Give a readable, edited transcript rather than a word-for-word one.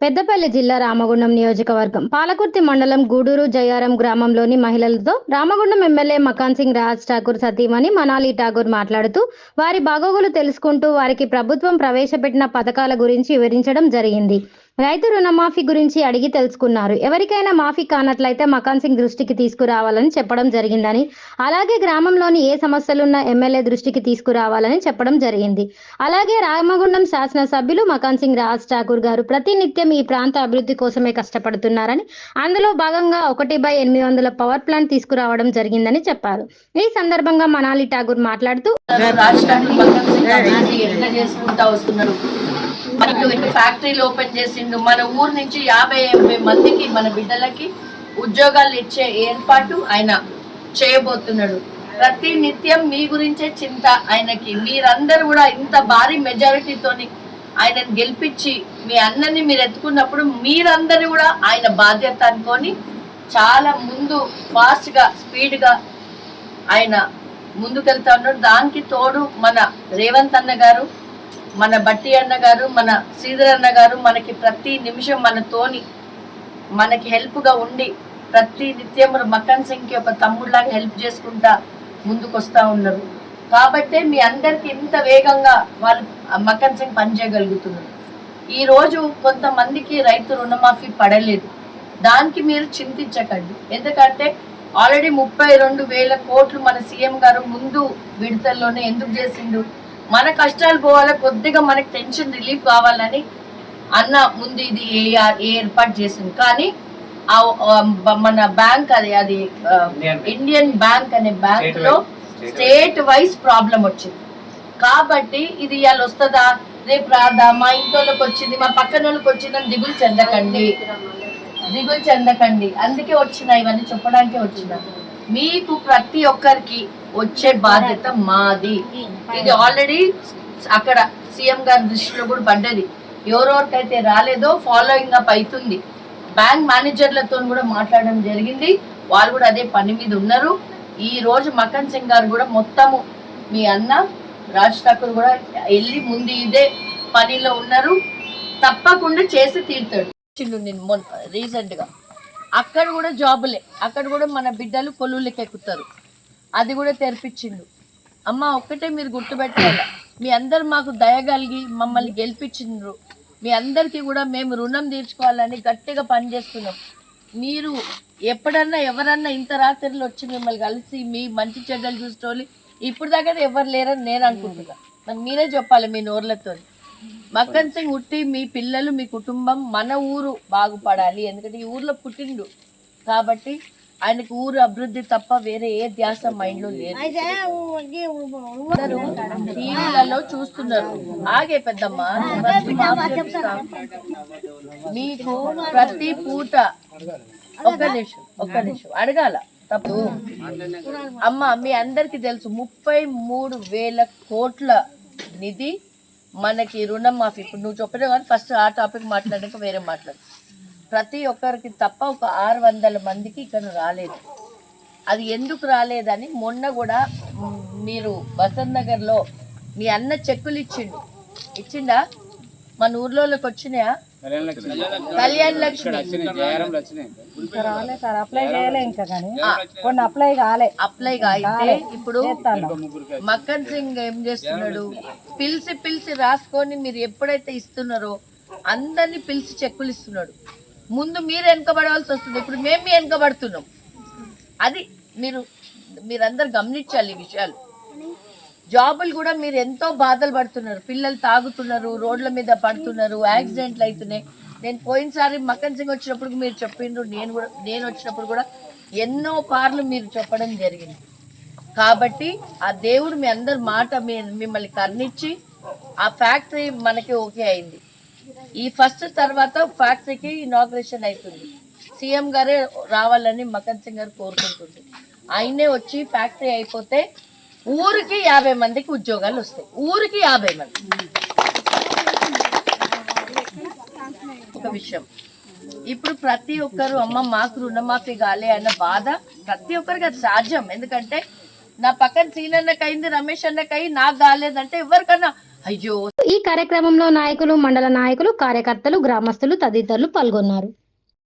పెద్దపల్లి జిల్లా రామగుండం నియోజకవర్గం పాలకుర్తి మండలం గూడూరు జయారం గ్రామంలోని మహిళలతో రామగుండం ఎమ్మెల్యే మకాన్ సింగ్ రాజ్ ఠాకూర్ సతీమణి మనాలి ఠాకూర్ మాట్లాడుతూ వారి బాగోగులు తెలుసుకుంటూ వారికి ప్రభుత్వం ప్రవేశపెట్టిన పథకాల గురించి వివరించడం జరిగింది. రైతు రుణమాఫీ గురించి అడిగి తెలుసుకున్నారు. ఎవరికైనా మాఫీ కానట్లయితే మకాన్ సింగ్ దృష్టికి తీసుకురావాలని చెప్పడం జరిగిందని, అలాగే గ్రామంలోని ఏ సమస్యలున్నా ఎమ్మెల్యే దృష్టికి తీసుకురావాలని చెప్పడం జరిగింది. అలాగే రామగుండం శాసనసభ్యులు మకాన్ సింగ్ రాజ్ ఠాకూర్ గారు ప్రతినిత్యం ఈ ప్రాంత అభివృద్ధి కోసమే కష్టపడుతున్నారని, అందులో భాగంగా 1/800 పవర్ ప్లాంట్ తీసుకురావడం జరిగిందని చెప్పారు. ఈ సందర్భంగా మనాలి ఠాకూర్ మాట్లాడుతూ ఫ్యాక్టరీలు ఓపెన్ చేసిండు. మన ఊరు నుంచి 50-80 మందికి మన బిడ్డలకి ఉద్యోగాలు ఇచ్చే ఏర్పాటు ఆయన చేయబోతున్నాడు. ప్రతి నిత్యం మీ గురించే చింత ఆయనకి. మీరందరూ కూడా ఇంత భారీ మెజారిటీతోని ఆయనను గెలిపించి మీ అన్నని మీరు ఎత్తుకున్నప్పుడు మీరందరూ కూడా ఆయన బాధ్యత అనుకొని చాలా ముందు ఫాస్ట్గా స్పీడ్గా ఆయన ముందుకెళ్తా ఉన్నాడు. దానికి తోడు మన రేవంత్ అన్న గారు, మన బట్టి అన్న గారు, మన శ్రీధర్ అన్న గారు మనకి ప్రతి నిమిషం మనతోని మనకి హెల్ప్గా ఉండి ప్రతి నిత్యం మకాన్ సింగ్కి ఒక తమ్ముళ్ళలాగా హెల్ప్ చేసుకుంటా ముందుకు వస్తూ ఉన్నారు. కాబట్టే మీ అందరికి ఇంత వేగంగా వాళ్ళు మకాన్ సింగ్ పనిచేయగలుగుతున్నారు. ఈరోజు కొంతమందికి రైతు రుణమాఫీ పడలేదు, దానికి మీరు చింతించకండి. ఎందుకంటే ఆల్రెడీ 32,000 కోట్లు మన సీఎం గారు ముందు విడతల్లోనే ఎందుకు చేసిండు, మన కష్టాలు పోవాలా, కొద్దిగా మనకి టెన్షన్ రిలీఫ్ కావాలని అన్న ముందు ఇది ఏర్పాటు చేసింది. కానీ మన బ్యాంక్ అది ఇండియన్ బ్యాంక్ అనే బ్యాంక్ లో స్టేట్ వైజ్ ప్రాబ్లం వచ్చింది. కాబట్టి ఇది ఇవాళ వస్తుందా, రేపు రాదా, మా ఇంట్లోకి వచ్చింది, మా పక్కన వాళ్ళకి వచ్చిందని దిగులు చెందకండి. అందుకే వచ్చిన ఇవన్నీ చెప్పడానికే వచ్చిన. మీకు ప్రతి ఒక్కరికి వచ్చే బాధ్యత మాది. ఇది ఆల్రెడీ అక్కడ సీఎం గారి దృష్టిలో కూడా పడ్డది. ఎవరెవరికైతే రాలేదో ఫాలోయింగ్ అప్ అవుతుంది. బ్యాంక్ మేనేజర్లతో కూడా మాట్లాడడం జరిగింది. వాళ్ళు కూడా అదే పని మీద ఉన్నారు. ఈ రోజు మకాన్ సింగ్ గారు కూడా మొత్తము మీ అన్న రాజ్ ఠాకూర్ కూడా వెళ్ళి ముందు ఇదే పనిలో ఉన్నారు. తప్పకుండా చేసి తీరుతాడు. నేను రీసెంట్గా అక్కడ కూడా జాబులే, అక్కడ కూడా మన బిడ్డలు కొలువులకి ఎక్కుతారు. అది కూడా తెరిపించిండు. అమ్మ ఒక్కటే మీరు గుర్తుపెట్టాలి, మీ అందరు మాకు దయగలిగి మమ్మల్ని గెలిపించిండ్రు. మీ అందరికీ కూడా మేము రుణం తీర్చుకోవాలని గట్టిగా పనిచేస్తున్నాం. మీరు ఎప్పుడన్నా ఎవరన్నా ఇంత రాత్రిలో వచ్చి మిమ్మల్ని కలిసి మీ మంచి చెడ్డలు చూసుకోవాలి ఇప్పుడు దాకా ఎవరు లేరని నేను అనుకుంటున్నా. మరి మీరే చెప్పాలి మీ నోర్లతో. మకాన్ సింగ్ ఉట్టి మీ పిల్లలు, మీ కుటుంబం, మన ఊరు బాగుపడాలి. ఎందుకంటే ఈ ఊర్లో పుట్టిండు కాబట్టి ఆయనకు ఊరు అభివృద్ధి తప్ప వేరే ఏ ధ్యాస మైండ్లో లేదు. టీవీలలో చూస్తున్నారు. ఆగే పెద్దమ్మ, మీకు ప్రతి పూట ఒక్క నిమిషం అడగాల తప్పు. అమ్మ మీ అందరికి తెలుసు 33,000 కోట్ల నిధి మనకి రుణమాఫీ. ఇప్పుడు నువ్వు చెప్పినా కానీ ఫస్ట్ ఆ టాపిక్ మాట్లాడాక వేరే మాట్లాడు. ప్రతి ఒక్కరికి తప్ప ఒక 600 మందికి ఇక్కడ రాలేదు. అది ఎందుకు రాలేదని మొన్న కూడా మీరు బసంత్ నగర్లో మీ అన్న చెక్కులు ఇచ్చిండా? మన ఊర్లోకి వచ్చినాయా? కళ్యాణ లక్ష్మి అప్లై కాయితే ఇప్పుడు మకాన్ సింగ్ ఏం చేస్తున్నాడు, పిలిచి రాసుకొని మీరు ఎప్పుడైతే ఇస్తున్నారో అందరినీ పిలిచి చెక్కులు ఇస్తున్నాడు. ముందు మీరు వెనకబడవలసి వస్తుంది, ఇప్పుడు మేము వెనకబడుతున్నాం. అది మీరందరు గమనించాలి ఈ విషయాలు. జాబులు కూడా మీరు ఎంతో బాధలు పడుతున్నారు. పిల్లలు తాగుతున్నారు, రోడ్ల మీద పడుతున్నారు, యాక్సిడెంట్లు అవుతున్నాయి. నేను పోయినసారి మకాన్ సింగ్ వచ్చినప్పుడు మీరు చెప్పిండ్రు, నేను వచ్చినప్పుడు కూడా ఎన్నో పార్లు మీరు చెప్పడం జరిగింది. కాబట్టి ఆ దేవుడు మీ అందరి మాట మిమ్మల్ని కర్ణించి ఆ ఫ్యాక్టరీ మనకి ఓకే అయింది. ఈ ఫస్ట్ తర్వాత ఫ్యాక్టరీకి ఇనాగ్రేషన్ అవుతుంది. సీఎం గారే రావాలని మకాన్ సింగ్ గారు కోరుకుంటుంది. ఆయనే వచ్చి ఫ్యాక్టరీ అయిపోతే ఊరికి 50 మందికి ఉద్యోగాలు వస్తాయి. ఊరికి 50 మంది. ఒక విషయం, ఇప్పుడు ప్రతి ఒక్కరు అమ్మ మాకు రుణమాఫీ కాలే అన్న బాధ ప్రతి ఒక్కరికి అది సాధ్యం. ఎందుకంటే నా పక్కన సీనన్నకి అయింది, రమేష్ అన్నకి అయ్యి నాకు కాలేదంటే ఎవరికన్నా అయ్యో. ఈ కార్యక్రమంలో నాయకులు, మండల నాయకులు, కార్యకర్తలు, గ్రామస్తులు తదితరులు పాల్గొన్నారు.